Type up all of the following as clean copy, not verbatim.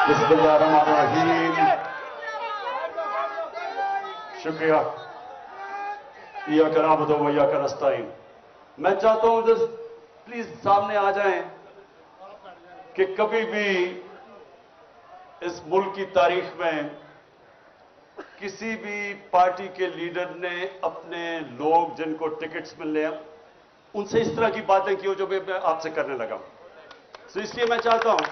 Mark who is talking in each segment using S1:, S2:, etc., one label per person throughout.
S1: बिस्मिल्लाहिर्रहमानिर्रहीम। शुक्रिया। इय्याक नअबुदु व इय्याक नस्तईन। मैं चाहता हूं प्लीज सामने आ जाएं कि कभी भी इस मुल्क की तारीख में किसी भी पार्टी के लीडर ने अपने लोग जिनको टिकट्स मिलने हैं उनसे इस तरह की बातें की हो जो मैं आपसे करने लगा। तो इसलिए मैं चाहता हूं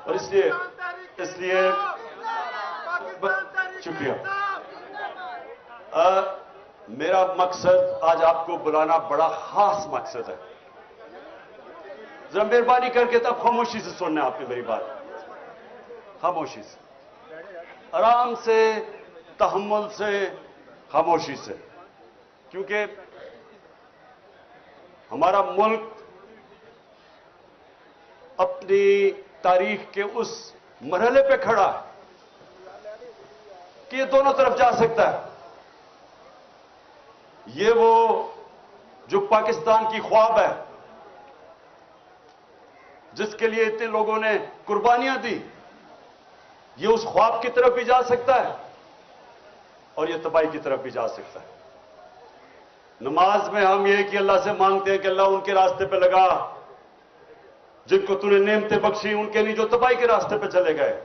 S1: और इसलिए शुक्रिया। मेरा मकसद आज आपको बुलाना बड़ा खास मकसद है। जरा मेहरबानी करके तब खामोशी से सुनना है आपने मेरी बात, खामोशी से, आराम से, तहम्मुल से, खामोशी से, क्योंकि हमारा मुल्क अपनी तारीख के उस मरहले पे खड़ा है कि ये दोनों तरफ जा सकता है। ये वो जो पाकिस्तान की ख्वाब है जिसके लिए इतने लोगों ने कुर्बानियां दी, ये उस ख्वाब की तरफ भी जा सकता है और ये तबाही की तरफ भी जा सकता है। नमाज में हम ये कि अल्लाह से मांगते हैं कि अल्लाह उनके रास्ते पे लगा जिनको तूने नेमतें बख्शी, उनके लिए जो तबाही के रास्ते पे चले गए।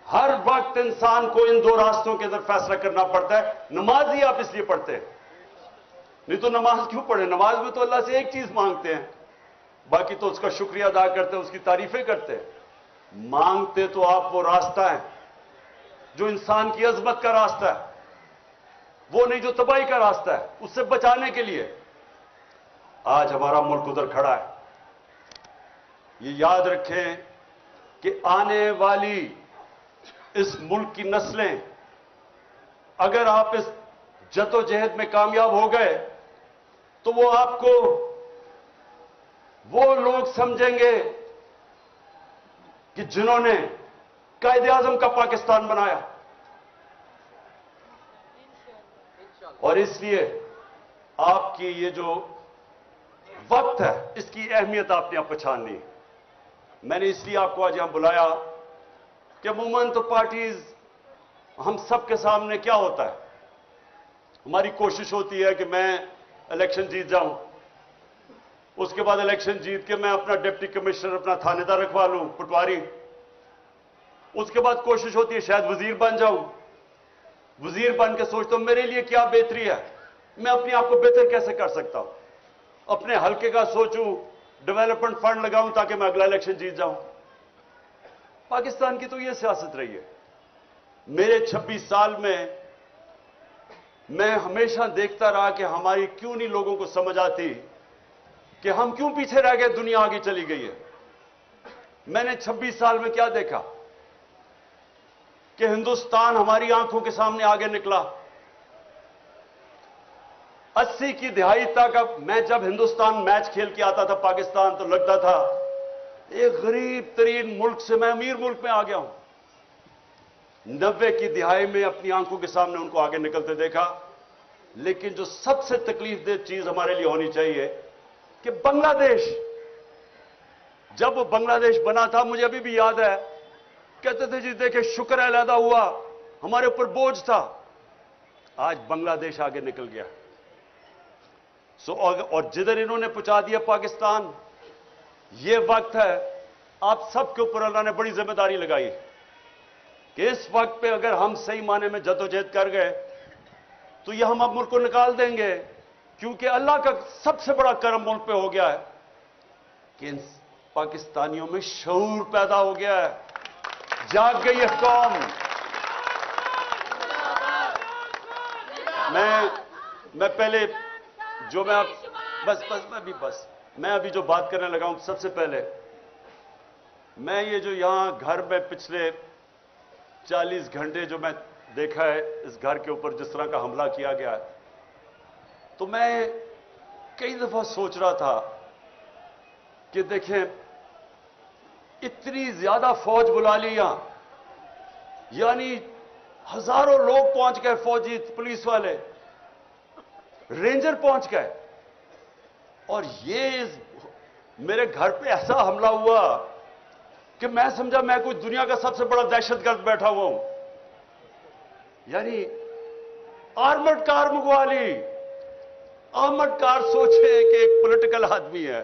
S1: हर वक्त इंसान को इन दो रास्तों के अंदर फैसला करना पड़ता है। नमाज ही आप इसलिए पढ़ते हैं, नहीं तो नमाज क्यों पढ़े? नमाज में तो अल्लाह से एक चीज मांगते हैं, बाकी तो उसका शुक्रिया अदा करते हैं, उसकी तारीफें करते हैं। मांगते तो आप वो रास्ता है जो इंसान की अजमत का रास्ता है, वो नहीं जो तबाही का रास्ता है। उससे बचाने के लिए आज हमारा मुल्क उधर खड़ा है। ये याद रखें कि आने वाली इस मुल्क की नस्लें, अगर आप इस जद्दोजहद में कामयाब हो गए तो वो आपको वो लोग समझेंगे कि जिन्होंने कायदे आजम का पाकिस्तान बनाया। और इसलिए आपकी ये जो वक्त है इसकी अहमियत आपने अब पहचाननी है। मैंने इसलिए आपको आज यहां बुलाया कि अमूमन तो पार्टीज, हम सबके सामने क्या होता है, हमारी कोशिश होती है कि मैं इलेक्शन जीत जाऊं, उसके बाद इलेक्शन जीत के मैं अपना डिप्टी कमिश्नर, अपना थानेदार रखवा लूं, पटवारी। उसके बाद कोशिश होती है शायद वजीर बन जाऊं। वजीर बन के सोचता हूं मेरे लिए क्या बेहतरी है, मैं अपने आप को बेहतर कैसे कर सकता हूं, अपने हल्के का सोचूं, डेवलपमेंट फंड लगाऊं ताकि मैं अगला इलेक्शन जीत जाऊं। पाकिस्तान की तो यह सियासत रही है। मेरे 26 साल में मैं हमेशा देखता रहा कि हमारी क्यों नहीं लोगों को समझ आती कि हम क्यों पीछे रह गए, दुनिया आगे चली गई है। मैंने 26 साल में क्या देखा कि हिंदुस्तान हमारी आंखों के सामने आगे निकला। 80 की दहाई तक मैं जब हिंदुस्तान मैच खेल के आता था पाकिस्तान, तो लगता था एक गरीब तरीन मुल्क से मैं अमीर मुल्क में आ गया हूं। 90 की दिहाई में अपनी आंखों के सामने उनको आगे निकलते देखा। लेकिन जो सबसे तकलीफ दे चीज हमारे लिए होनी चाहिए कि बांग्लादेश, जब वो बांग्लादेश बना था, मुझे अभी भी याद है, कहते थे जी देखे शुक्र है अलहदा हुआ, हमारे ऊपर बोझ था। आज बांग्लादेश आगे निकल गया। और जिधर इन्होंने पहुंचा दिया पाकिस्तान, ये वक्त है आप सबके ऊपर अल्लाह ने बड़ी जिम्मेदारी लगाई कि इस वक्त पे अगर हम सही माने में जद्दोजहद कर गए तो ये हम अब मुल्क को निकाल देंगे। क्योंकि अल्लाह का सबसे बड़ा करम मुल्क पे हो गया है कि इन पाकिस्तानियों में शऊर पैदा हो गया है, जाग गई है कौम। मैं पहले जो मैं अभी जो बात करने लगा हूं, सबसे पहले मैं ये जो यहां घर में पिछले 40 घंटे जो मैं देखा है इस घर के ऊपर जिस तरह का हमला किया गया है, तो मैं कई दफा सोच रहा था कि देखें इतनी ज्यादा फौज बुला ली यहां, यानी हजारों लोग पहुंच गए, फौजी पुलिस वाले, रेंजर पहुंच गए और ये मेरे घर पे ऐसा हमला हुआ कि मैं समझा मैं कोई दुनिया का सबसे बड़ा दहशतगर्द बैठा हुआ हूं। यानी आर्मर्ड कार मंगवा ली। आर्मर्ड कार, सोचे कि एक पॉलिटिकल आदमी है,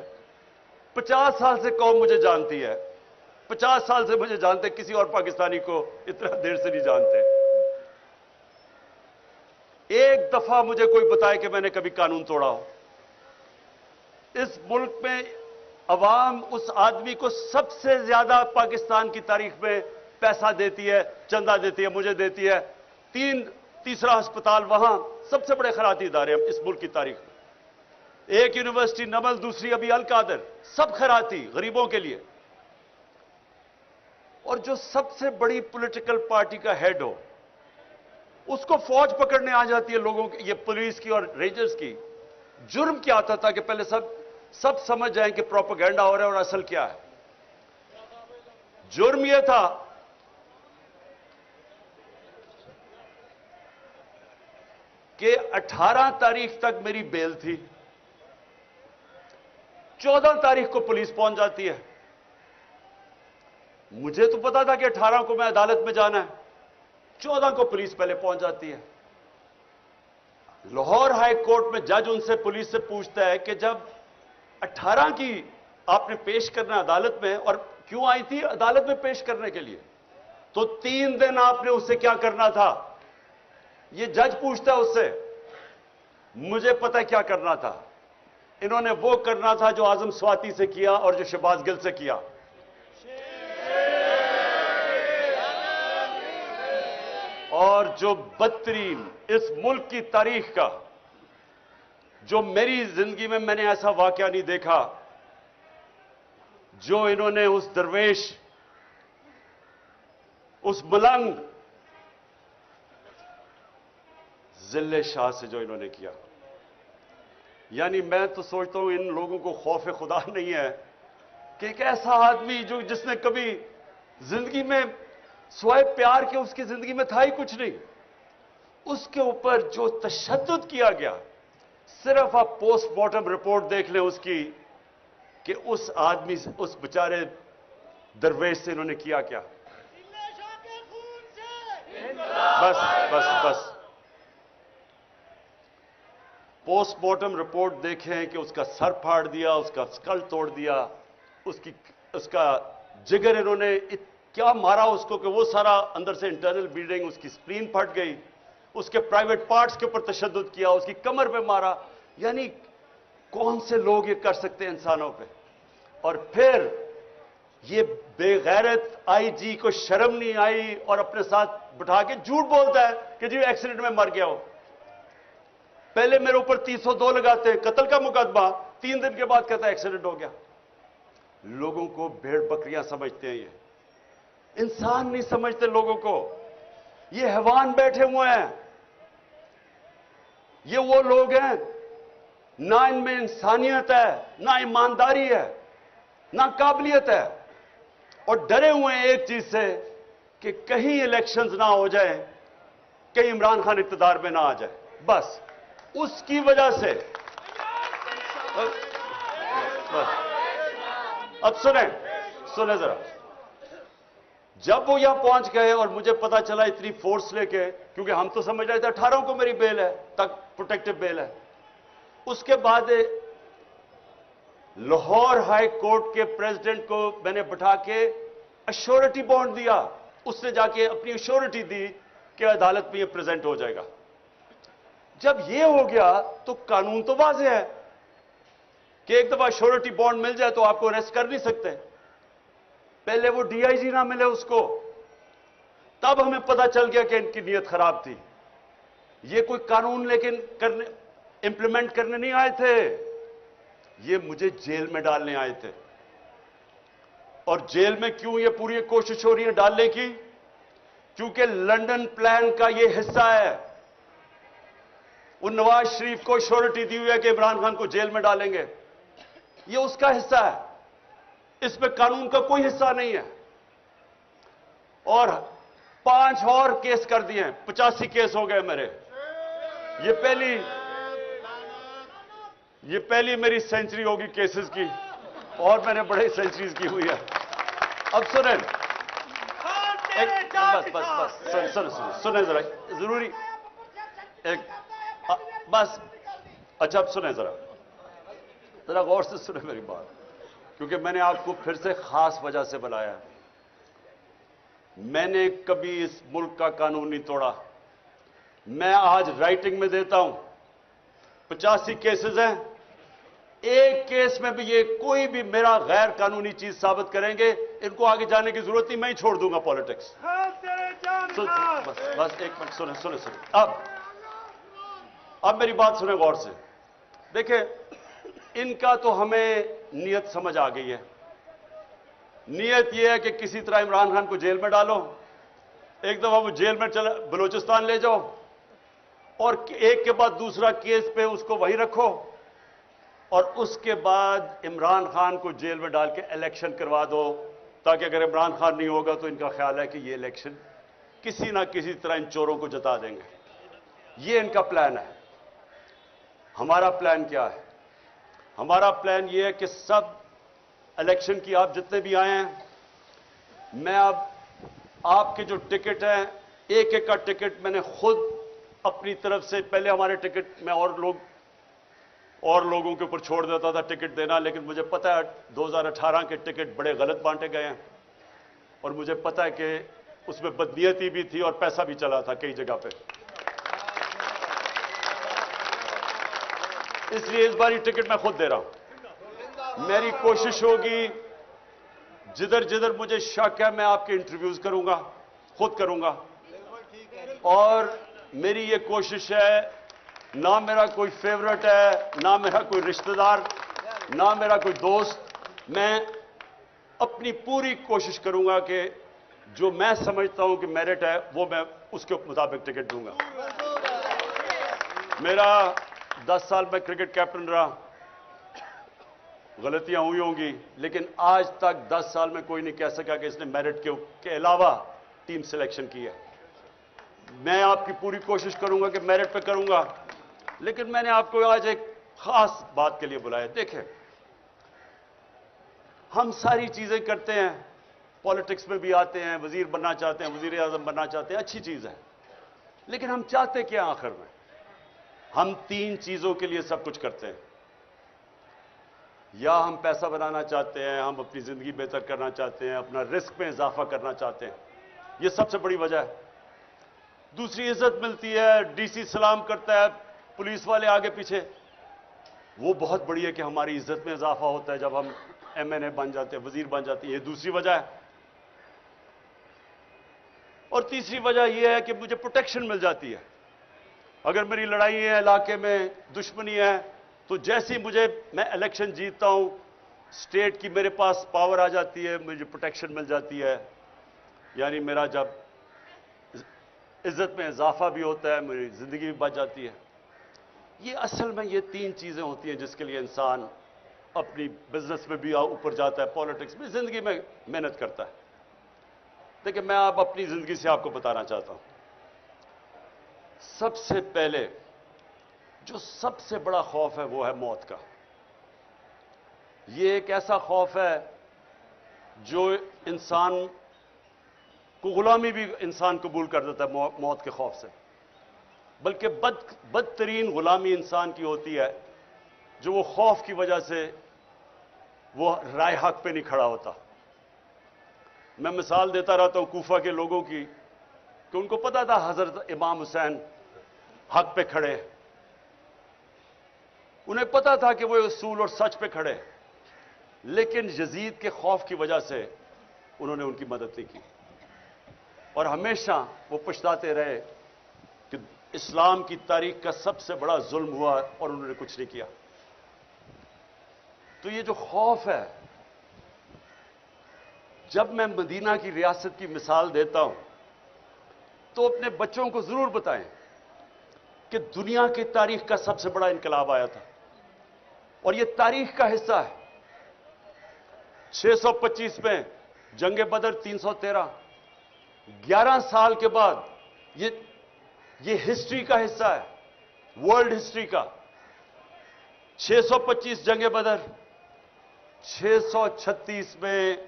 S1: 50 साल से कौम मुझे जानती है, 50 साल से मुझे जानते, किसी और पाकिस्तानी को इतना देर से नहीं जानते। एक दफा मुझे कोई बताए कि मैंने कभी कानून तोड़ा हो। इस मुल्क में अवाम उस आदमी को सबसे ज्यादा पाकिस्तान की तारीख में पैसा देती है, चंदा देती है, मुझे देती है। तीसरा अस्पताल वहां, सबसे बड़े खैराती इदारे इस मुल्क की तारीख में। एक यूनिवर्सिटी नमल, दूसरी अभी अल कादर, सब खैराती गरीबों के लिए। और जो सबसे बड़ी पॉलिटिकल पार्टी का हेड हो, उसको फौज पकड़ने आ जाती है लोगों की, ये पुलिस की और रेंजर्स की। जुर्म क्या आता था कि पहले सब समझ जाएं कि प्रोपेगेंडा हो रहा है और असल क्या है। जुर्म यह था कि 18 तारीख तक मेरी बेल थी, 14 तारीख को पुलिस पहुंच जाती है। मुझे तो पता था कि 18 को मैं अदालत में जाना है, 14 को पुलिस पहले पहुंच जाती है। लाहौर हाई कोर्ट में जज उनसे, पुलिस से पूछता है कि जब 18 की आपने पेश करना अदालत में, और क्यों आई थी अदालत में पेश करने के लिए, तो 3 दिन आपने उससे क्या करना था, ये जज पूछता है उससे। मुझे पता है क्या करना था। इन्होंने वो करना था जो आजम स्वाति से किया और जो शहबाज गिल से किया। और जो बदतरीन इस मुल्क की तारीख का, जो मेरी जिंदगी में मैंने ऐसा वाकया नहीं देखा, जो इन्होंने उस दरवेश, उस मलंग जिले शाह से जो इन्होंने किया। यानी मैं तो सोचता हूं इन लोगों को खौफ खुदा नहीं है कि एक ऐसा आदमी जो जिसने कभी जिंदगी में स्वाय प्यार के उसकी जिंदगी में था ही कुछ नहीं, उसके ऊपर जो तशद्दुद किया गया। सिर्फ आप पोस्टमार्टम रिपोर्ट देख लें उसकी, कि उस आदमी से, उस बेचारे दरवेश से इन्होंने किया क्या। बस बस बस पोस्टमार्टम रिपोर्ट देखें कि उसका सर फाड़ दिया, उसका स्कल तोड़ दिया, उसका जिगर इन्होंने क्या मारा उसको कि वो सारा अंदर से इंटरनल ब्लीडिंग, उसकी स्प्लीन फट गई, उसके प्राइवेट पार्ट्स के ऊपर तशद्दुद किया, उसकी कमर पे मारा। यानी कौन से लोग ये कर सकते हैं इंसानों पे। और फिर ये बेगैरत आईजी को शर्म नहीं आई और अपने साथ बिठा के झूठ बोलता है कि जी एक्सीडेंट में मर गया हो। पहले मेरे ऊपर 302 लगाते हैं, कत्ल का मुकदमा, 3 दिन के बाद कहता है एक्सीडेंट हो गया। लोगों को भेड़ बकरियां समझते हैं, ये इंसान नहीं समझते लोगों को। ये हैवान बैठे हुए हैं। ये वो लोग हैं, ना इनमें इंसानियत है, ना ईमानदारी है, ना काबिलियत है, और डरे हुए हैं एक चीज से कि कहीं इलेक्शंस ना हो जाए, कहीं इमरान खान इक्तदार में ना आ जाए। बस उसकी वजह से अब सुने जरा, जब वो यहां पहुंच गए और मुझे पता चला इतनी फोर्स लेके, क्योंकि हम तो समझ रहे थे 18 को मेरी बेल है, तक प्रोटेक्टिव बेल है। उसके बाद लाहौर हाई कोर्ट के प्रेसिडेंट को मैंने बिठा के अश्योरिटी बॉन्ड दिया, उसने जाके अपनी अश्योरिटी दी कि अदालत में ये प्रेजेंट हो जाएगा। जब ये हो गया तो कानून तो वाज़ेह है कि एक दफा अश्योरिटी बॉन्ड मिल जाए तो आपको अरेस्ट कर नहीं सकते। पहले वो डीआईजी ना मिले उसको, तब हमें पता चल गया कि इनकी नीयत खराब थी। ये कोई कानून लेकिन इंप्लीमेंट करने नहीं आए थे, ये मुझे जेल में डालने आए थे। और जेल में क्यों ये पूरी कोशिश हो रही है डालने की? क्योंकि लंदन प्लान का ये हिस्सा है। वो नवाज शरीफ को श्योरिटी दी हुई है कि इमरान खान को जेल में डालेंगे, ये उसका हिस्सा है। इसमें कानून का कोई हिस्सा नहीं है। और 5 और केस कर दिए, 85 केस हो गए मेरे। ये یہ پہلی میری سینچری ہوگی کیسز کی، اور میں نے بڑے سینچریز کی ہوئی ہے. اب سنیں، سنیں ذرا، ضروری ایک بس. اچھا اب سنیں ذرا غور سے سنیں میری بات، کیونکہ میں نے آپ کو پھر سے خاص وجہ سے بلایا. میں نے کبھی اس ملک کا قانون نہیں توڑا. میں آج رائٹنگ میں دیتا ہوں، 85 کیسز ہیں، ایک کیس میں بھی یہ کوئی بھی میرا غیر قانونی چیز ثابت کریں گے، ان کو آگے جانے کی ضرورت نہیں، میں ہی چھوڑ دوں گا پالیٹکس. بس ایک منٹ سنیں. اب میری بات سنیں غور سے. دیکھیں، ان کا تو ہمیں نیت سمجھ آ گئی ہے. نیت یہ ہے کہ کسی طرح عمران خان کو جیل میں ڈالو، ایک دفعہ وہ جیل میں بلوچستان لے جاؤ، اور ایک کے بعد دوسرا کیس پہ اس کو وہیں رکھو، اور اس کے بعد عمران خان کو جیل میں ڈال کے الیکشن کروا دو، تاکہ اگر عمران خان نہیں ہوگا تو ان کا خیال ہے کہ یہ الیکشن کسی نہ کسی طرح ان چوروں کو جتا دیں گے. یہ ان کا پلان ہے. ہمارا پلان کیا ہے؟ ہمارا پلان یہ ہے کہ سب الیکشن کی آپ جتنے بھی آئے ہیں، میں اب آپ کے جو ٹکٹ ہیں، ایک ایک کا ٹکٹ میں نے خود اپنی طرف سے، پہلے ہمارے ٹکٹ میں اور لوگوں کے اوپر چھوڑ دیتا تھا ٹکٹ دینا، لیکن مجھے پتا ہے 2018 کے ٹکٹ بڑے غلط بانٹے گئے ہیں، اور مجھے پتا ہے کہ اس میں بدنیتی بھی تھی اور پیسہ بھی چلا تھا کئی جگہ پہ. اس لیے اس بار یہ ٹکٹ میں خود دے رہا ہوں. میری کوشش ہوگی جدھر جدھر مجھے شک ہے میں آپ کے انٹرویوز کروں گا، خود کروں گا. اور میری یہ کوشش ہے، نہ میرا کوئی فیورٹ ہے، نہ میرا کوئی رشتہ دار، نہ میرا کوئی دوست. میں اپنی پوری کوشش کروں گا کہ جو میں سمجھتا ہوں کہ میرٹ ہے وہ میں اس کے مطابق ٹکٹ دوں گا. میرا 10 سال میں کرکٹ کیپٹن رہا، غلطیاں ہوئی ہوں گی، لیکن آج تک 10 سال میں کوئی نہیں کہہ سکا کہ اس نے میرٹ کے علاوہ ٹیم سلیکشن کی ہے. میں آپ کی پوری کوشش کروں گا کہ میرٹ پہ کروں گا، لیکن میں نے آپ کو آج ایک خاص بات کے لیے بلایا. دیکھیں، ہم ساری چیزیں کرتے ہیں، پالیٹکس میں بھی آتے ہیں، وزیر بننا چاہتے ہیں، وزیر اعظم بننا چاہتے ہیں، اچھی چیز ہے، لیکن ہم چاہتے کیا آخر میں؟ ہم 3 چیزوں کے لیے سب کچھ کرتے ہیں. یا ہم پیسہ بنانا چاہتے ہیں، ہم اپنی زندگی بہتر کرنا چاہتے ہیں، اپنا رزق میں اضافہ کرنا چاہتے ہیں، یہ سب سے بڑی وجہ ہے. دوسری عزت ملتی ہے، ڈی سی سلام کرتا ہے، پولیس والے آگے پیچھے، وہ بہت بڑی ہے کہ ہماری عزت میں اضافہ ہوتا ہے جب ہم ایم این اے بن جاتے ہیں، وزیر بن جاتے ہیں. یہ دوسری وجہ ہے. اور تیسری وجہ یہ ہے کہ مجھے پروٹیکشن مل جاتی ہے. اگر میری لڑائی ہے، علاقے میں دشمنی ہے، تو جیسے میں الیکشن جیتتا ہوں، اسٹیٹ کی میرے پاس پاور آ جاتی ہے، مجھے پروٹیکشن مل جاتی ہے. یعنی میرا جب عزت میں اضافہ بھی ہوتا ہے، میری زندگی بھی بچ جاتی ہے. یہ اصل میں یہ 3 چیزیں ہوتی ہیں جس کے لیے انسان اپنی بزنس میں بھی اوپر جاتا ہے، پالیٹکس میں، زندگی میں محنت کرتا ہے. دیکھیں، میں اب اپنی زندگی سے آپ کو بتانا چاہتا ہوں. سب سے پہلے جو سب سے بڑا خوف ہے وہ ہے موت کا. یہ ایک ایسا خوف ہے جو انسان کو غلامی بھی انسان قبول کر دیتا ہے موت کے خوف سے. بلکہ بدترین غلامی انسان کی ہوتی ہے جو وہ خوف کی وجہ سے وہ رائے حق پہ نہیں کھڑا ہوتا. میں مثال دیتا رہتا ہوں کوفہ کے لوگوں کی کہ ان کو پتا تھا حضرت امام حسین حق پہ کھڑے، انہیں پتا تھا کہ وہ اصول اور سچ پہ کھڑے، لیکن یزید کے خوف کی وجہ سے انہوں نے ان کی مدد نہیں کی، اور ہمیشہ وہ پچھتاتے رہے کہ اسلام کی تاریخ کا سب سے بڑا ظلم ہوا اور انہوں نے کچھ نہیں کیا. تو یہ جو خوف ہے، جب میں مدینہ کی ریاست کی مثال دیتا ہوں تو اپنے بچوں کو ضرور بتائیں کہ دنیا کی تاریخ کا سب سے بڑا انقلاب آیا تھا، اور یہ تاریخ کا حصہ ہے. 625 میں جنگ بدر، 313، 11 سال کے بعد یہ ہسٹری کا حصہ ہے، ورلڈ ہسٹری کا. 625 जंगे बदर, 636 में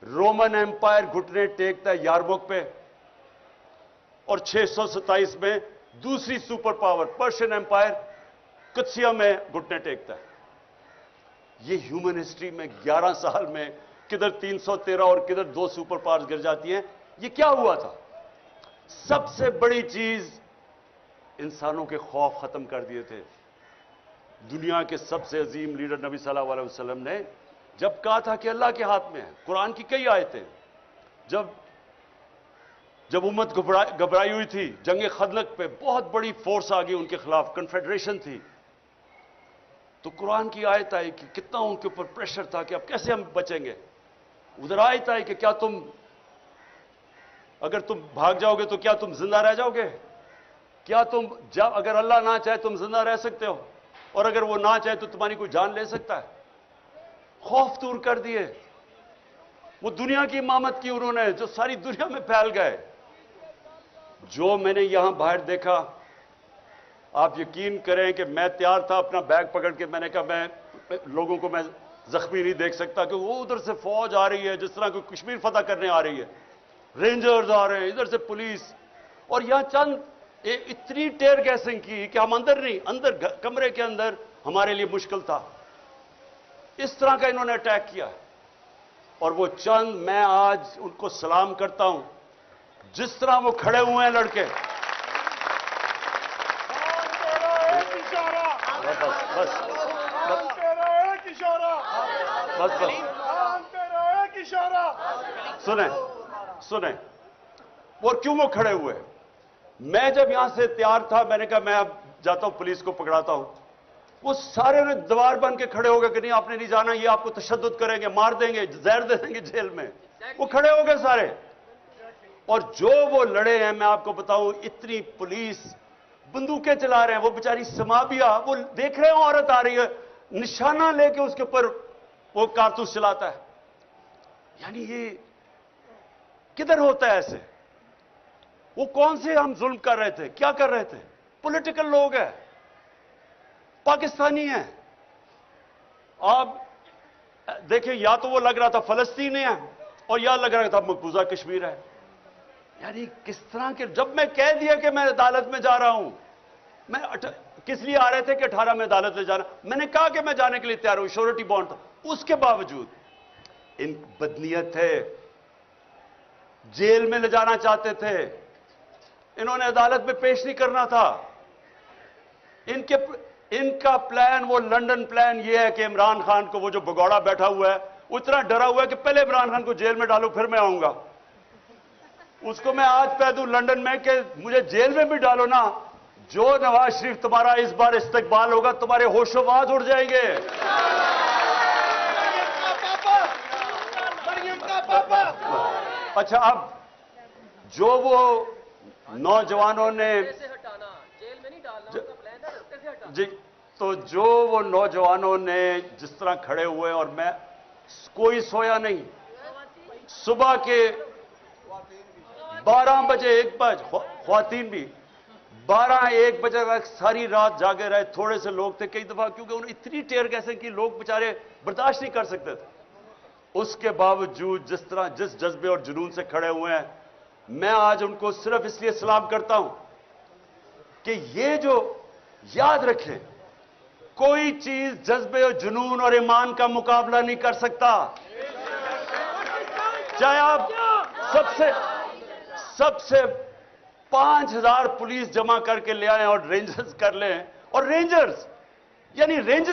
S1: रोमन एम्पायर घुटने टेकता है यारमुक पे, और 627 में दूसरी सुपर पावर पर्शियन एम्पायर कुत्सिया में घुटने टेकता है। ये ह्यूमन हिस्ट्री में 11 साल में किधर 313 और किधर 2 सुपर पावर्स गिर जाती हैं। ये क्या हुआ था? सबसे बड़ी चीज, इंसानों के खौफ खत्म कर दिए थे। दुनिया के सबसे अजीम लीडर नबी सल्लल्लाहु अलैहि वसल्लम ने जब कहा था कि अल्लाह के हाथ में है, कुरान की कई आयतें, जब उम्मत घबराई हुई थी, जंग खंदक पे बहुत बड़ी फोर्स आ गई उनके खिलाफ, कन्फेडरेशन थी, तो कुरान की आयत आई कि कितना उनके ऊपर प्रेशर था कि अब कैसे हम बचेंगे। उधर आयत आई कि क्या अगर तुम भाग जाओगे तो क्या तुम जिंदा रह जाओगे? क्या अगर अल्लाह ना चाहे तुम जिंदा रह सकते हो, और अगर वो ना चाहे तो तुम्हारी कोई जान ले सकता है? खौफ दूर कर दिए। वो दुनिया की इमामत की उन्होंने, जो सारी दुनिया में फैल गए। जो मैंने यहां बाहर देखा, आप यकीन करें कि मैं तैयार था अपना बैग पकड़ के, मैंने कहा मैं लोगों को मैं जख्मी नहीं देख सकता, कि वो उधर से फौज आ रही है जिस तरह कोई कश्मीर फतह करने आ रही है, रेंजर्स आ रहे हैं, इधर से पुलिस, और यहां चंद इतनी टेयर गैसिंग की कि हम अंदर कमरे के अंदर हमारे लिए मुश्किल था। इस तरह का इन्होंने अटैक किया, और वो चंद, मैं आज उनको सलाम करता हूं, जिस तरह वो खड़े हुए हैं लड़के। बस सुने और क्यों वो खड़े हुए? मैं जब यहां से तैयार था, मैंने कहा मैं अब जाता हूं, पुलिस को पकड़ाता हूं। वो सारे ने दीवार बन के खड़े हो गए कि नहीं आपने नहीं जाना, ये आपको तशद्दुद करेंगे, मार देंगे, जहर दे देंगे जेल में। वो खड़े हो गए सारे, और जो वो लड़े हैं, मैं आपको बताऊं, इतनी पुलिस बंदूकें चला रहे हैं। वो बेचारी समाबिया, वो देख रहे हो औरत आ रही है, निशाना लेके उसके ऊपर वो कारतूस चलाता है। यानी ये किधर होता है ऐसे? वो कौन से हम जुल्म कर रहे थे, क्या कर रहे थे? पॉलिटिकल लोग हैं, पाकिस्तानी हैं। आप देखिए, या तो वो लग रहा था फलस्तीन है, और या लग रहा था मकबूजा कश्मीर है। यानी किस तरह के, जब मैं कह दिया कि मैं अदालत में जा रहा हूं, मैं किस लिए आ रहे थे कि 18 में अदालत में जाना, मैंने कहा कि मैं जाने के लिए तैयार हूं, श्योरिटी बॉन्ड था, उसके बावजूद इन बदनीयत थे, जेल में ले जाना चाहते थे, इन्होंने अदालत में पेश नहीं करना था। इनका प्लान, वो लंदन प्लान ये है कि इमरान खान को, वो जो भगौड़ा बैठा हुआ है, वो इतना डरा हुआ है कि पहले इमरान खान को जेल में डालो फिर मैं आऊंगा। उसको मैं आज कह दूं लंदन में कि मुझे जेल में भी डालो ना, जो नवाज शरीफ तुम्हारा इस बार इस्तकबाल होगा, तुम्हारे होशोबाज उड़ जाएंगे। अच्छा, अब जो वो नौजवानों ने
S2: जेल में नहीं डालना उनका प्लान था, रस्ते से हटाना
S1: जी, तो जो वो नौजवानों ने जिस तरह खड़े हुए, और मैं कोई सोया नहीं, सुबह के 12 बजे 1 बजे, ख्वातीन भी 12-1 बजे तक सारी रात जागे रहे। थोड़े से लोग थे कई दफा, क्योंकि उन्हें इतनी टेयर गैसें कि लोग बेचारे बर्दाश्त नहीं कर सकते थे। उसके बावजूद जिस तरह, जिस जज्बे और जुनून से खड़े हुए हैं, मैं आज उनको सिर्फ इसलिए सलाम करता हूं कि ये जो याद रखें, कोई चीज जज्बे और जुनून और ईमान का मुकाबला नहीं कर सकता। चाहे आप सबसे 5000 पुलिस जमा करके ले आए और रेंजर्स कर लें, और रेंजर्स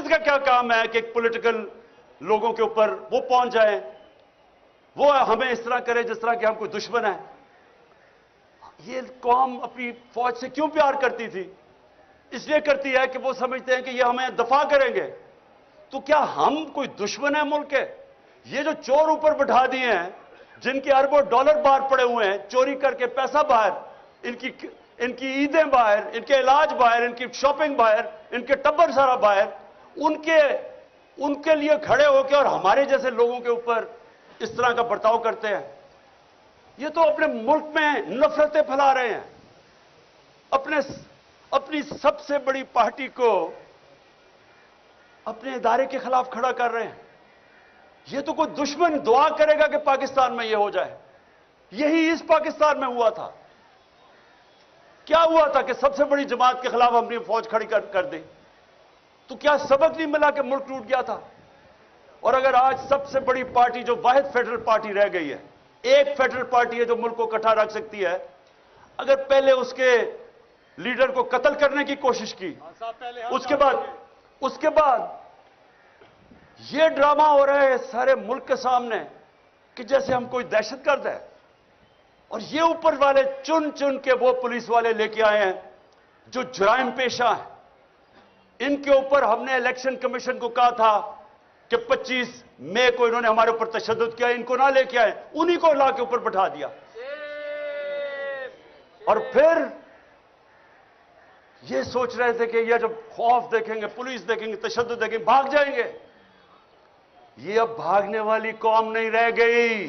S1: का क्या काम है कि एक पॉलिटिकल लोगों के ऊपर वो पहुंच जाए, वो हमें इस तरह करे जिस तरह कि हम कोई दुश्मन है। ये कौम अपनी फौज से क्यों प्यार करती थी? इसलिए करती है कि वो समझते हैं कि ये हमें दफा करेंगे। तो क्या हम कोई दुश्मन है मुल्क के? ये जो चोर ऊपर बैठा दिए हैं, जिनके अरबों डॉलर बाहर पड़े हुए हैं, चोरी करके पैसा बाहर, इनकी ईदें बाहर, इनके इलाज बाहर, इनकी शॉपिंग बाहर, इनके टब्बर सारा बाहर, उनके लिए खड़े होकर और हमारे जैसे लोगों के ऊपर इस तरह का बर्ताव करते हैं। ये तो अपने मुल्क में नफरतें फैला रहे हैं। अपनी सबसे बड़ी पार्टी को अपने इदारे के खिलाफ खड़ा कर रहे हैं। ये तो कोई दुश्मन दुआ करेगा कि पाकिस्तान में ये हो जाए। यही इस पाकिस्तान में हुआ था। क्या हुआ था कि सबसे बड़ी जमात के खिलाफ हमने फौज खड़ी कर दी, तो क्या सबक नहीं मिला कि मुल्क टूट गया था? और अगर आज सबसे बड़ी पार्टी जो वाहिद फेडरल पार्टी रह गई है, एक फेडरल पार्टी है जो मुल्क को इकट्ठा रख सकती है, अगर पहले उसके लीडर को कत्ल करने की कोशिश की, उसके बाद यह ड्रामा हो रहा है सारे मुल्क के सामने कि जैसे हम कोई दहशतगर्द है, और ये ऊपर वाले चुन चुन के वो पुलिस वाले लेके आए हैं जो जुराइम पेशा है। इनके ऊपर हमने इलेक्शन कमीशन को कहा था कि 25 मई को इन्होंने हमारे ऊपर तशद्दुद किया, इनको ना लेके आए, उन्हीं को ला के ऊपर बैठा दिया। और फिर ये सोच रहे थे कि ये जब खौफ देखेंगे, पुलिस देखेंगे, तशद्दुद देखेंगे, भाग जाएंगे। ये अब भागने वाली कौम नहीं रह गई।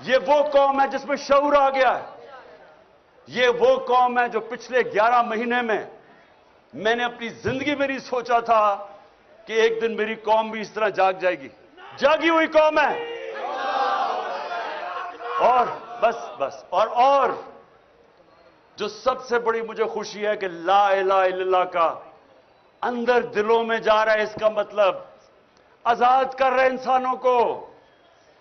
S1: ये वो कौम है जिसमें शऊर आ गया है। ये वो कौम है जो पिछले 11 महीने में मैंने अपनी जिंदगी में नहीं सोचा था कि एक दिन मेरी कौम भी इस तरह जाग जाएगी। जागी हुई कौम है। और बस और जो सबसे बड़ी मुझे खुशी है कि ला इलाहा इल्लल्लाह का अंदर दिलों में जा रहा है। इसका मतलब आजाद कर रहे इंसानों को।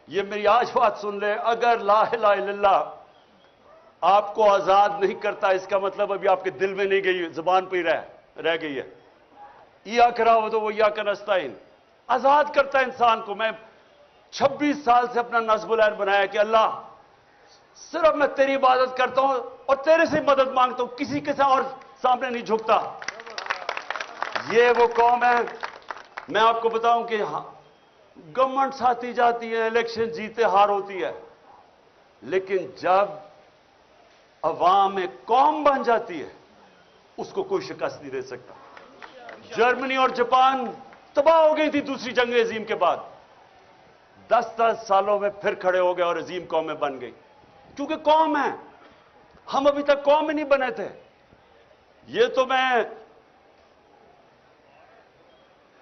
S1: ये मेरी आज बात सुन ले, अगर ला इलाहा इल्लल्लाह आपको आजाद नहीं करता, इसका मतलब अभी आपके दिल में नहीं गई, जुबान पे ही रह गई है। या करा हो तो वो या का नस्ताइन आजाद करता है इंसान को। मैं 26 साल से अपना नस्बुल ऐन बनाया कि अल्लाह सिर्फ मैं तेरी इबादत करता हूं और तेरे से मदद मांगता हूं, किसी के साथ और सामने नहीं झुकता। ये वो कौम है। मैं आपको बताऊं कि गवर्नमेंट आती जाती है, इलेक्शन जीते हार होती है, लेकिन जब अवाम एक कौम बन जाती है उसको कोई शिकस्त नहीं दे सकता। जर्मनी और जापान तबाह हो गई थी दूसरी जंग अजीम के बाद, 10-10 सालों में फिर खड़े हो गए और अजीम कौमें बन गई, क्योंकि कौम है। हम अभी तक कौम ही नहीं बने थे। ये तो मैं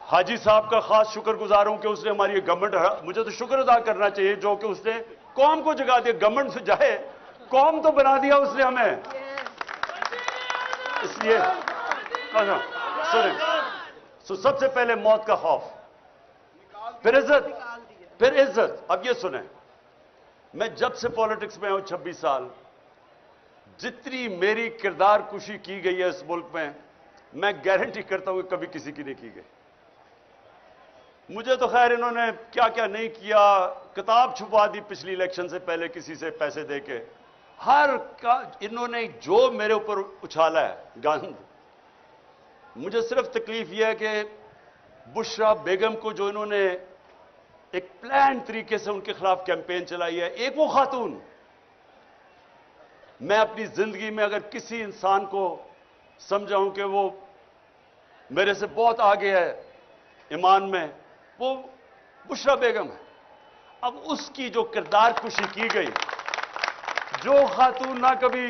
S1: हाजी साहब का खास शुक्रगुजार हूं कि उसने हमारी गवर्नमेंट, मुझे तो शुक्र अदा करना चाहिए जो कि उसने कौम को जगा दिया। गवर्नमेंट से जाए, कौम तो बना दिया उसने हमें। इसलिए सुने, सबसे पहले मौत का खौफ, फिर इज्जत। अब ये सुने, मैं जब से पॉलिटिक्स में हूं 26 साल, जितनी मेरी किरदार कुशी की गई है इस मुल्क में, मैं गारंटी करता हूं कि कभी किसी की नहीं की गई। मुझे तो खैर इन्होंने क्या क्या नहीं किया, किताब छुपा दी पिछली इलेक्शन से पहले किसी से पैसे देके, हर का इन्होंने जो मेरे ऊपर उछाला है गंद। मुझे सिर्फ तकलीफ यह है कि बुशरा बेगम को जो इन्होंने एक प्लान तरीके से उनके खिलाफ कैंपेन चलाई है, एक वो खातून। मैं अपनी जिंदगी में अगर किसी इंसान को समझाऊं कि वो मेरे से बहुत आगे है ईमान में, वो बुशरा बेगम है। अब उसकी जो किरदार कुशी की गई, जो खातून ना कभी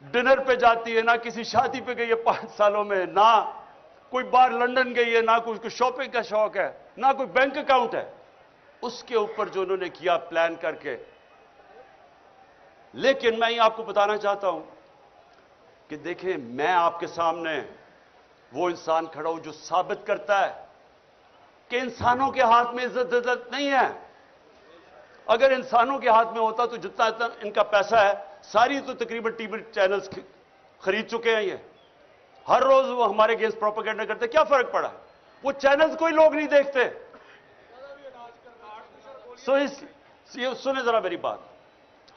S1: डिनर पे जाती है, ना किसी शादी पे गई है 5 सालों में, ना कोई बार लंदन गई है, ना कोई शॉपिंग का शौक है, ना कोई बैंक अकाउंट है, उसके ऊपर जो उन्होंने किया प्लान करके। लेकिन मैं ये आपको बताना चाहता हूं कि देखें, मैं आपके सामने वो इंसान खड़ा हूं जो साबित करता है कि इंसानों के हाथ में इज्जत नहीं है। अगर इंसानों के हाथ में होता तो जितना इनका पैसा है, सारी तो तकरीबन टीवी चैनल्स खरीद चुके हैं। ये हर रोज वो हमारे अगेंस्ट प्रोपेगेंडा करते, क्या फर्क पड़ा? वो चैनल्स कोई लोग नहीं देखते। सुने जरा मेरी बात,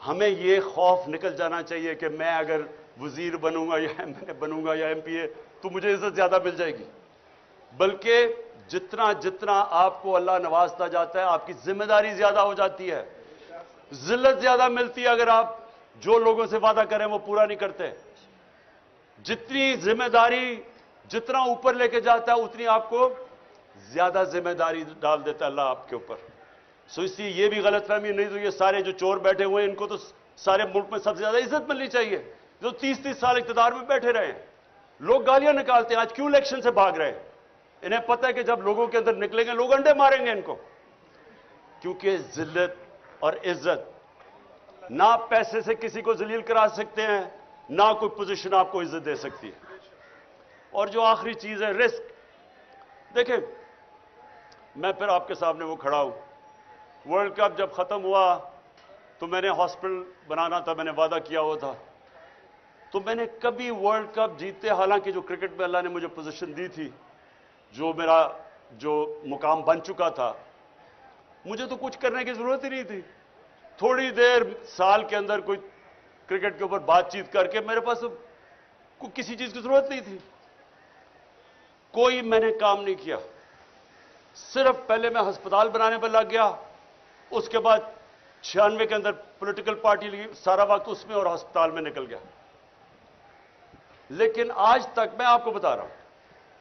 S1: हमें ये खौफ निकल जाना चाहिए कि मैं अगर वजीर बनूंगा या एमएलए बनूंगा या एमपीए तो मुझे इज्जत ज्यादा मिल जाएगी। बल्कि जितना जितना आपको अल्लाह नवाजता जाता है, आपकी जिम्मेदारी ज्यादा हो जाती है, जिल्लत ज्यादा मिलती है अगर आप जो लोगों से वादा करें वो पूरा नहीं करते। जितनी जिम्मेदारी जितना ऊपर लेके जाता है, उतनी आपको ज्यादा जिम्मेदारी डाल देता है अल्लाह आपके ऊपर। सो इसलिए ये भी गलतफहमी नहीं, तो ये सारे जो चोर बैठे हुए हैं, इनको तो सारे मुल्क में सबसे ज्यादा इज्जत मिलनी चाहिए, जो 30-30 साल इख्तिदार में बैठे रहे हैं। लोग गालियां निकालते हैं, आज क्यों इलेक्शन से भाग रहे हैं? इन्हें पता है कि जब लोगों के अंदर निकलेंगे लोग अंडे मारेंगे इनको, क्योंकि जिल्लत और इज्जत ना पैसे से किसी को जलील करा सकते हैं, ना कोई पोजीशन आपको इज्जत दे सकती है। और जो आखिरी चीज है रिस्क, देखें मैं फिर आपके सामने वो खड़ा हूं, वर्ल्ड कप जब खत्म हुआ तो मैंने हॉस्पिटल बनाना था, मैंने वादा किया हुआ था, तो मैंने कभी वर्ल्ड कप जीतते, हालांकि जो क्रिकेट में अल्लाह ने मुझे पोजीशन दी थी, जो मेरा जो मुकाम बन चुका था, मुझे तो कुछ करने की जरूरत ही नहीं थी। थोड़ी देर साल के अंदर कोई क्रिकेट के ऊपर बातचीत करके मेरे पास कोई किसी चीज की जरूरत नहीं थी, कोई मैंने काम नहीं किया। सिर्फ पहले मैं अस्पताल बनाने पर लग गया, उसके बाद 96 के अंदर पॉलिटिकल पार्टी लगी, सारा वक्त उसमें और अस्पताल में निकल गया। लेकिन आज तक मैं आपको बता रहा हूं,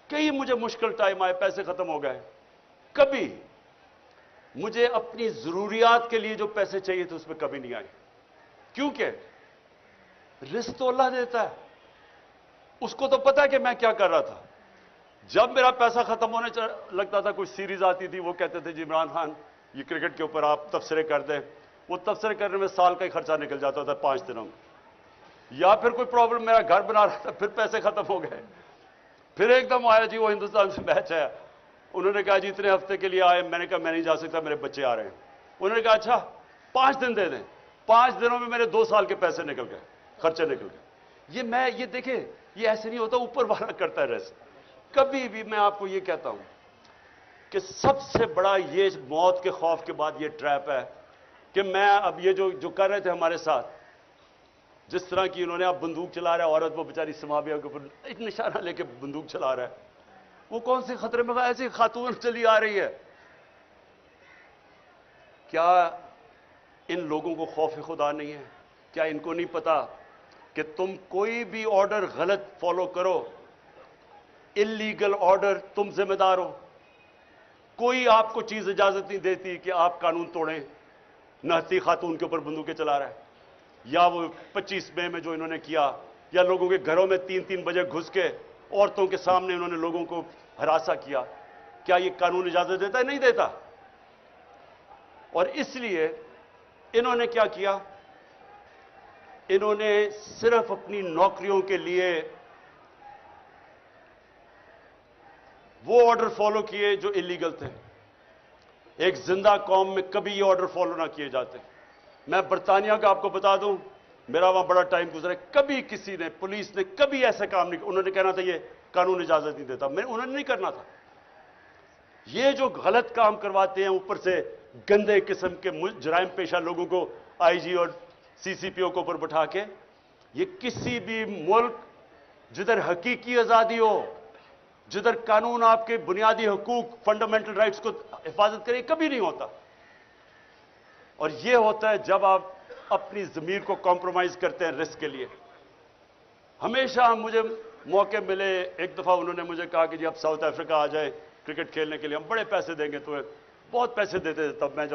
S1: कई मुझे मुश्किल टाइम आए, पैसे खत्म हो गए, कभी मुझे अपनी जरूरियात के लिए जो पैसे चाहिए थे उसमें कभी नहीं आए, क्योंकि रिस्क तो अल्लाह देता है। उसको तो पता है कि मैं क्या कर रहा था। जब मेरा पैसा खत्म होने लगता था, कोई सीरीज आती थी, वो कहते थे जी इमरान खान ये क्रिकेट के ऊपर आप तबसरे कर दें, वो तबसरे करने में साल का ही खर्चा निकल जाता था 5 दिनों में। या फिर कोई प्रॉब्लम, मेरा घर बना रहा था, फिर पैसे खत्म हो गए, फिर एकदम आया जी वो हिंदुस्तान से मैच है, उन्होंने कहा जी इतने हफ्ते के लिए आए, मैंने कहा मैं नहीं जा सकता, मेरे बच्चे आ रहे हैं। उन्होंने कहा अच्छा 5 दिन दे दें, 5 दिनों में मेरे 2 साल के पैसे निकल गए, खर्चे निकल गए। ये देखें, ये ऐसे नहीं होता, ऊपर वाला करता है रेस्ट। कभी भी मैं आपको ये कहता हूं कि सबसे बड़ा ये मौत के खौफ के बाद ये ट्रैप है कि मैं अब ये जो कर रहे थे हमारे साथ, जिस तरह की उन्होंने अब बंदूक चला रहा है, औरत वो बेचारी समाविया के ऊपर एक निशाना लेके बंदूक चला रहा है, वो कौन से खतरे में, ऐसी खातून चली आ रही है। क्या इन लोगों को खौफ खुदा नहीं है? क्या इनको नहीं पता कि तुम कोई भी ऑर्डर गलत फॉलो करो, इलीगल ऑर्डर, तुम जिम्मेदार हो। कोई आपको चीज इजाजत नहीं देती कि आप कानून तोड़ें। नहती खातून के ऊपर बंदूकें चला रहा है, या वो 25 मई में जो इन्होंने किया, या लोगों के घरों में 3-3 बजे घुस के औरतों के सामने उन्होंने लोगों को हरासा किया। क्या ये कानून इजाजत देता है? नहीं देता। और इसलिए इन्होंने क्या किया, इन्होंने सिर्फ अपनी नौकरियों के लिए वो ऑर्डर फॉलो किए जो इलीगल थे। एक जिंदा कौम में कभी ये ऑर्डर फॉलो ना किए जाते। मैं बरतानिया का आपको बता दूं, मेरा वहां बड़ा टाइम गुजरा, कभी किसी ने, पुलिस ने कभी ऐसा काम नहीं, उन्होंने कहना था ये कानून इजाजत नहीं देता, उन्होंने नहीं करना था। ये जो गलत काम करवाते हैं, ऊपर से गंदे किस्म के जराइम पेशा लोगों को आईजी और सीसीपीओ के ऊपर बैठा के, ये किसी भी मुल्क जिधर हकीकी आजादी हो, जिधर कानून आपके बुनियादी हकूक, फंडामेंटल राइट्स को हिफाजत करे, कभी नहीं होता। और यह होता है जब आप अपनी जमीर को कॉम्प्रोमाइज करते हैं रिस्क के लिए। हमेशा मुझे मौके मिले, एक दफा उन्होंने मुझे कहा कि जी आप साउथ अफ्रीका आ जाए क्रिकेट खेलने के लिए, हम बड़े पैसे देंगे तुम्हें। बहुत पैसे देते थे तब मैं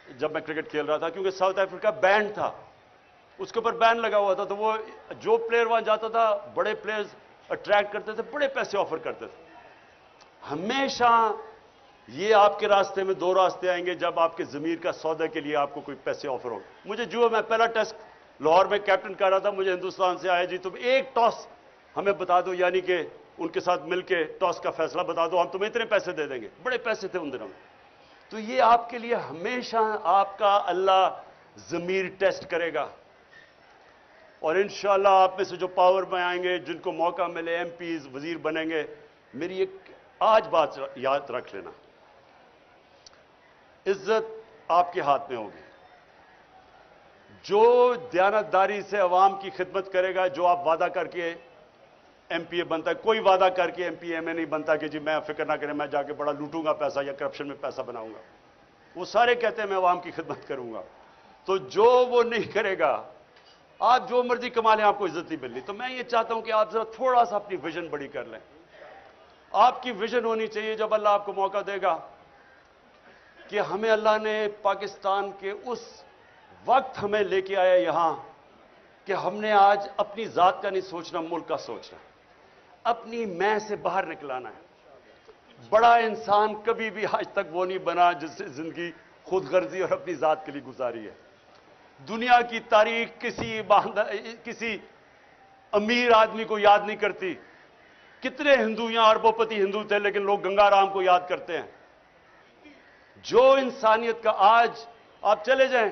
S1: जब मैं क्रिकेट खेल रहा था, क्योंकि साउथ अफ्रीका बैन था, उसके ऊपर बैन लगा हुआ था, तो वो जो प्लेयर वहां जाता था, बड़े प्लेयर्स अट्रैक्ट करते थे, बड़े पैसे ऑफर करते थे। हमेशा ये आपके रास्ते में 2 रास्ते आएंगे, जब आपके जमीर का सौदे के लिए आपको कोई पैसे ऑफर हो। मुझे जो मैं पहला टेस्ट लाहौर में कैप्टन कर रहा था, मुझे हिंदुस्तान से आया जी तुम एक टॉस हमें बता दो, यानी कि उनके साथ मिलके टॉस का फैसला बता दो, हम तुम्हें इतने पैसे दे देंगे। बड़े पैसे थे उन दिनों में। तो ये आपके लिए हमेशा आपका अल्लाह जमीर टेस्ट करेगा। और इंशाअल्लाह आप में से जो पावर में आएंगे, जिनको मौका मिले एमपीज, वजीर बनेंगे, मेरी एक आज बात याद रख लेना, इज्जत आपके हाथ में होगी। जो दयानतदारी से अवाम की खिदमत करेगा, जो आप वादा करके एमपीए बनता है, कोई वादा करके एमपीएमए नहीं बनता कि जी मैं फिक्र ना करें मैं जाके बड़ा लूटूंगा पैसा या करप्शन में पैसा बनाऊंगा। वो सारे कहते हैं मैं अवाम की खिदमत करूंगा। तो जो वो नहीं करेगा, आप जो मर्जी कमा लें, आपको इज्जत नहीं मिलनी। तो मैं ये चाहता हूं कि आप जरा थोड़ा सा अपनी विजन बड़ी कर लें। आपकी विजन होनी चाहिए, जब अल्लाह आपको मौका देगा कि हमें अल्लाह ने पाकिस्तान के उस वक्त हमें लेके आया यहां کہ ہم نے آج اپنی ذات کا نہیں سوچنا، ملک کا سوچنا، اپنی میں سے باہر نکلانا ہے۔ بڑا انسان کبھی بھی آج تک وہ نہیں بنا جس سے زندگی خود غرضی اور اپنی ذات کے لیے گزاری ہے۔ دنیا کی تاریخ کسی امیر آدمی کو یاد نہیں کرتی۔ کتنے ہندو یہاں اربوں پتی ہندو تھے، لیکن لوگ گنگا رام کو یاد کرتے ہیں۔ جو انسانیت کا آج آپ چلے جائیں،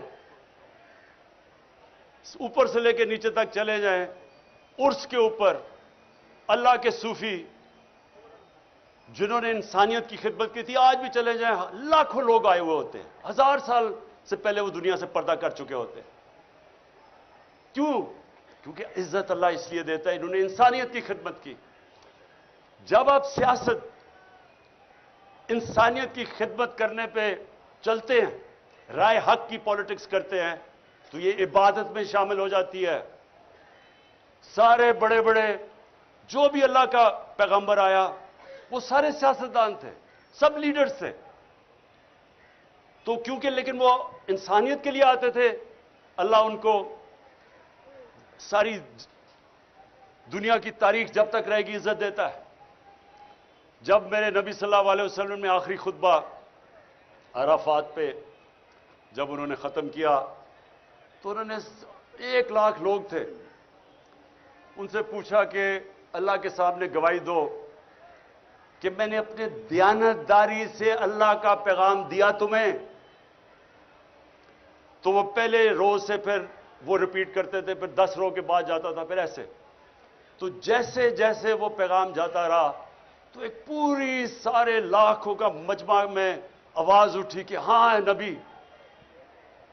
S1: اوپر سے لے کے نیچے تک چلے جائیں، عرس کے اوپر اللہ کے صوفی جنہوں نے انسانیت کی خدمت کی تھی، آج بھی چلے جائیں لاکھوں لوگ آئے ہوئے ہوتے ہیں، 1000 سال سے پہلے وہ دنیا سے پردہ کر چکے ہوتے ہیں۔ کیوں؟ کیونکہ عزت اللہ اس لیے دیتا ہے، انہوں نے انسانیت کی خدمت کی۔ جب آپ سیاست انسانیت کی خدمت کرنے پہ چلتے ہیں، رائے حق کی پالیٹکس کرتے ہیں، تو یہ عبادت میں شامل ہو جاتی ہے۔ سارے بڑے بڑے جو بھی اللہ کا پیغمبر آیا وہ سارے سیاستدان تھے، سب لیڈرز تھے۔ تو کیونکہ لیکن وہ انسانیت کے لیے آتے تھے، اللہ ان کو ساری دنیا کی تاریخ جب تک رہے گی عزت دیتا ہے۔ جب میرے نبی صلی اللہ علیہ وسلم نے آخری خطبہ عرفات پہ جب انہوں نے ختم کیا تو انہوں نے 1 لاکھ لوگ تھے، ان سے پوچھا کہ اللہ کے سامنے گواہی دو کہ میں نے اپنے دیانتداری سے اللہ کا پیغام دیا تمہیں۔ تو وہ پہلے روز سے پھر وہ ریپیٹ کرتے تھے، پھر 10 روز کے بعد جاتا تھا، پھر ایسے۔ تو جیسے جیسے وہ پیغام جاتا رہا تو ایک پوری سارے لاکھوں کا مجمع میں آواز اٹھی کہ ہاں نبی،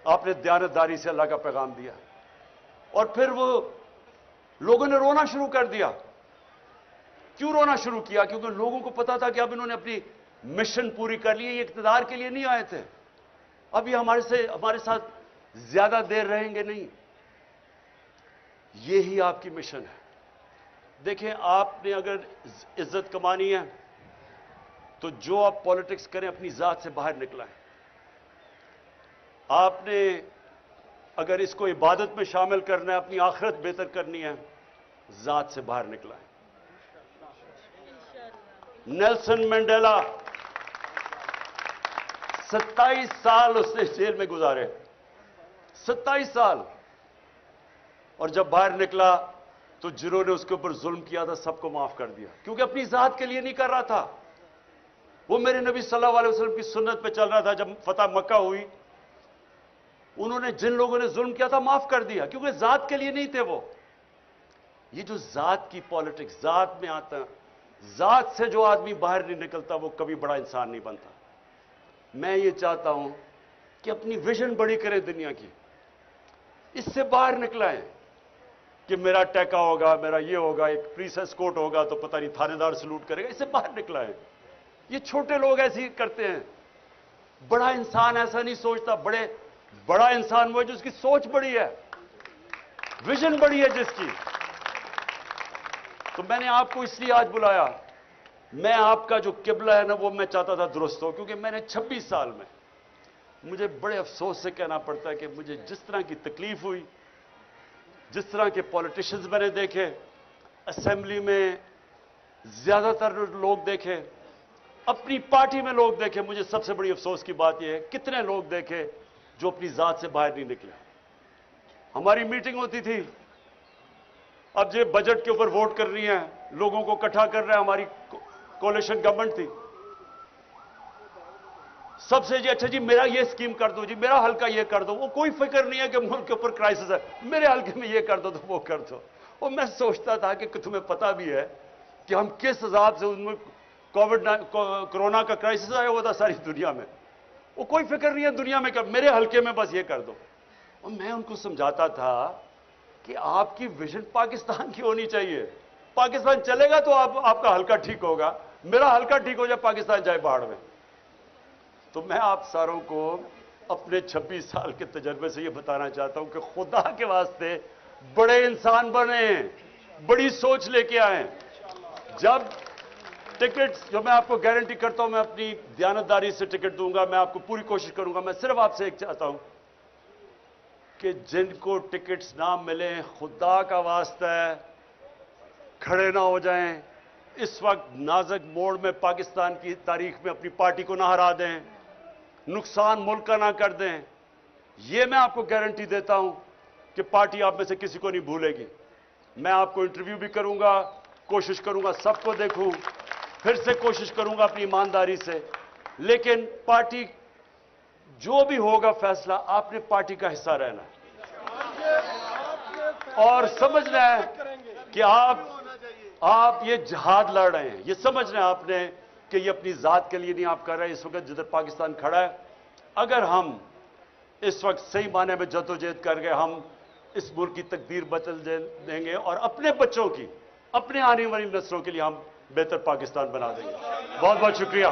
S1: آپ نے دیانتداری سے اللہ کا پیغام دیا۔ اور پھر وہ لوگوں نے رونا شروع کر دیا۔ کیوں رونا شروع کیا؟ کیونکہ لوگوں کو پتا تھا کہ اب انہوں نے اپنی مشن پوری کر لی ہے، یہ اقتدار کے لیے نہیں آئے تھے، اب یہ ہمارے ساتھ زیادہ دیر رہیں گے نہیں۔ یہی آپ کی مشن ہے۔ دیکھیں، آپ نے اگر عزت کمانی ہے تو جو آپ پالیٹکس کریں اپنی ذات سے باہر نکلائیں۔ آپ نے اگر اس کو عبادت میں شامل کرنا ہے، اپنی آخرت بہتر کرنی ہے، ذات سے باہر نکلائیں۔ نیلسن منڈیلا 27 سال اس نے جیل میں گزارے، 27 سال، اور جب باہر نکلا تو جنہوں نے اس کے اوپر ظلم کیا تھا سب کو معاف کر دیا، کیونکہ اپنی ذات کے لیے نہیں کر رہا تھا، وہ میرے نبی صلی اللہ علیہ وسلم کی سنت پہ چل رہا تھا۔ جب فتح مکہ ہوئی، انہوں نے جن لوگوں نے ظلم کیا تھا معاف کر دیا، کیونکہ ذات کے لیے نہیں تھے وہ۔ یہ جو ذات کی پالیٹکس، ذات میں آتا ہے، ذات سے جو آدمی باہر نہیں نکلتا وہ کبھی بڑا انسان نہیں بنتا۔ میں یہ چاہتا ہوں کہ اپنی ویژن بڑی کریں دنیا کی، اس سے باہر نکلائیں کہ میرا ٹیکا ہوگا، میرا یہ ہوگا، ایک پریس اسکورٹ ہوگا تو پتہ نہیں تھانے دار سلوٹ کرے گا، اس سے باہر نکلائیں۔ یہ چھوٹے لوگ ایسے ہی کرتے ہیں، بڑا انسان ایسا نہیں سوچتا۔ بڑا انسان وہ ہے جس کی سوچ بڑی ہے، ویژن بڑی ہے جس کی۔ تو میں نے آپ کو اس لیے آج بلایا، میں آپ کا جو قبلہ ہے نا وہ میں چاہتا تھا درست ہو، کیونکہ میں نے 26 سال میں مجھے بڑے افسوس سے کہنا پڑتا ہے کہ مجھے جس طرح کی تکلیف ہوئی، جس طرح کے پولیٹیشنز میں نے دیکھے، اسمبلی میں زیادہ تر لوگ دیکھے، اپنی پارٹی میں لوگ دیکھے، مجھے سب سے بڑی افسوس کی بات یہ ہے کتنے لوگ دیکھے جو اپنی ذات سے باہر نہیں نکلے۔ ہماری میٹنگ ہوتی تھی، اب یہ بجٹ کے اوپر ووٹ کر رہی ہیں، لوگوں کو اکٹھا کر رہا ہے، ہماری کولیشن گورنمنٹ تھی، سب سے جی اچھا جی میرا یہ اسکیم کر دو، جی میرا حلقہ یہ کر دو۔ وہ کوئی فکر نہیں ہے کہ ملک کے اوپر کرائسس ہے، میرے حلقے میں یہ کر دو تو وہ کر دو۔ اور میں سوچتا تھا کہ تمہیں پتا بھی ہے کہ ہم کس حساب سے ان میں کورونا کا کرائسس آیا ہوا تھا ساری دنیا میں، وہ کوئی فکر نہیں ہے دنیا میں کہ میرے حلقے میں بس یہ کر دو۔ اور میں ان کو سمجھاتا تھا کہ آپ کی ویژن پاکستان کی ہونی چاہیے، پاکستان چلے گا تو آپ کا حلقہ ٹھیک ہوگا، میرا حلقہ ٹھیک ہو جائے پاکستان جائے باڑ میں۔ تو میں آپ ساروں کو اپنے 26 سال کے تجربے سے یہ بتانا چاہتا ہوں کہ خدا کے واسطے بڑے انسان بنیں، بڑی سوچ لے کے آئیں۔ جب ٹکٹ جو میں آپ کو گارنٹی کرتا ہوں میں اپنی دیانتداری سے ٹکٹ دوں گا، میں آپ کو پوری کوشش کروں گا، میں صرف آپ سے ایک چاہتا ہوں کہ جن کو ٹکٹس نہ ملیں خدا کا واسطہ ہے کھڑے نہ ہو جائیں، اس وقت نازک موڑ میں پاکستان کی تاریخ میں اپنی پارٹی کو نہ ہرا دیں، نقصان ملک کا نہ کر دیں۔ یہ میں آپ کو گارنٹی دیتا ہوں کہ پارٹی آپ میں سے کسی کو نہیں بھولے گی۔ میں آپ کو انٹرویو بھی کروں گا، کوشش کروں گا سب کو دیکھوں، پھر سے کوشش کروں گا اپنی ایمانداری سے، لیکن پارٹی جو بھی ہوگا فیصلہ، آپ نے پارٹی کا حصہ رہنا ہے اور سمجھنا ہے کہ آپ یہ جہاد لڑ رہے ہیں، یہ سمجھنا ہے آپ نے کہ یہ اپنی ذات کے لیے نہیں آپ کر رہے ہیں۔ اس وقت جدھر پاکستان کھڑا ہے، اگر ہم اس وقت صحیح معنی میں جدوجہد کر گئے، ہم اس ملک کی تقدیر بدل دیں گے اور اپنے بچوں کی، اپنے آنے والی نسلوں کے لیے ہم بہتر پاکستان بنا دیں گے۔ بہت بہت شکریہ۔